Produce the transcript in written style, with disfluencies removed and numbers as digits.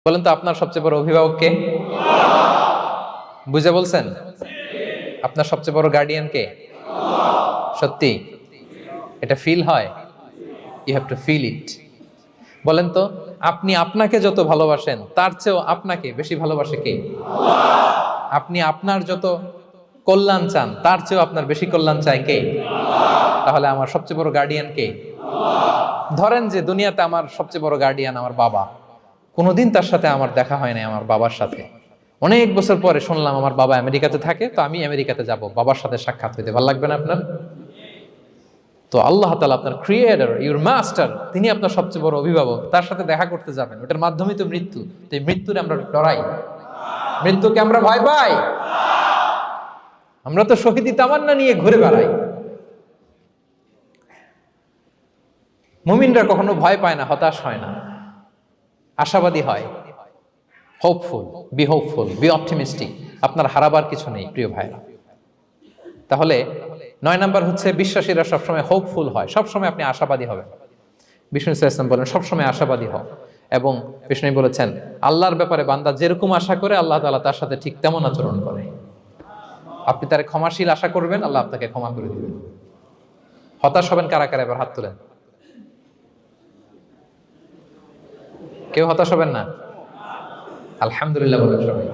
বলেন তো আপনার সবচেয়ে বড় অভিভাবক কে? বুঝে বলছেন? আপনার সবচেয়ে বড় গার্ডিয়ান কে? সত্যি এটা ফিল হয়? You have to feel it. বলেন তো আপনি আপনাকে যত ভালোবাসেন তার চেয়েও আপনাকে বেশি ভালোবাসে কে? আপনি আপনার যত কল্যাণ চান তার চেয়েও আপনার বেশি কল্যাণ চায় কে? তাহলে আমার সবচেয়ে বড় গার্ডিয়ান কে? ধরেন যে দুনিয়াতে আমার সবচেয়ে বড় গার্ডিয়ান আমার বাবা, কোনোদিন তার সাথে আমার দেখা হয় নাই আমার বাবার সাথে। অনেক বছর পরে শুনলাম আমার বাবা আমেরিকাতে থাকে, তো আমি আমেরিকাতে যাব বাবার সাথে সাক্ষাৎ হইতে। ভালো লাগবে না আপনার? তো আল্লাহ তাআলা আপনার ক্রিয়েটর, ইউর মাস্টার, তিনি আপনার সবচেয়ে বড় অভিভাবক, তার সাথে দেখা করতে যাবেন, ওটার মাধ্যমেই তো মৃত্যু। তো এই মৃত্যুরে আমরা ডরাই, মৃত্যুকে আমরা ভয় পাই। আমরা তো শহীদি তামান্না নিয়ে ঘুরে বেড়াই। মুমিনরা কখনো ভয় পায় না, হতাশ হয় না, আশাবাদী হয়। Hopeful, B hopeful, B optimistic. আপনার হারাবার কিছু নেই প্রিয় ভাইরা। তাহলে 9 নাম্বার হচ্ছে বিশ্বাসীরা সবসময় হোপফুল হয়, সবসময় আপনি আশাবাদী হবেন। বিষ্ণু ইসলাম বলেন সবসময় আশাবাদী হও, এবং বিষ্ণু বলেছেন আল্লাহর ব্যাপারে বান্দা যেরকম আশা করে আল্লাহ তাআলা তার সাথে ঠিক তেমন আচরণ করে। আপনি তার ক্ষমাশীল আশা করবেন, আল্লাহ আপনাকে ক্ষমা করে দিবেন। হতাশ হবেন কারা কারা? এবার হাত তুলেন। কেউ হতাশ হবেন না? আলহামদুলিল্লাহ বলেন সবাই।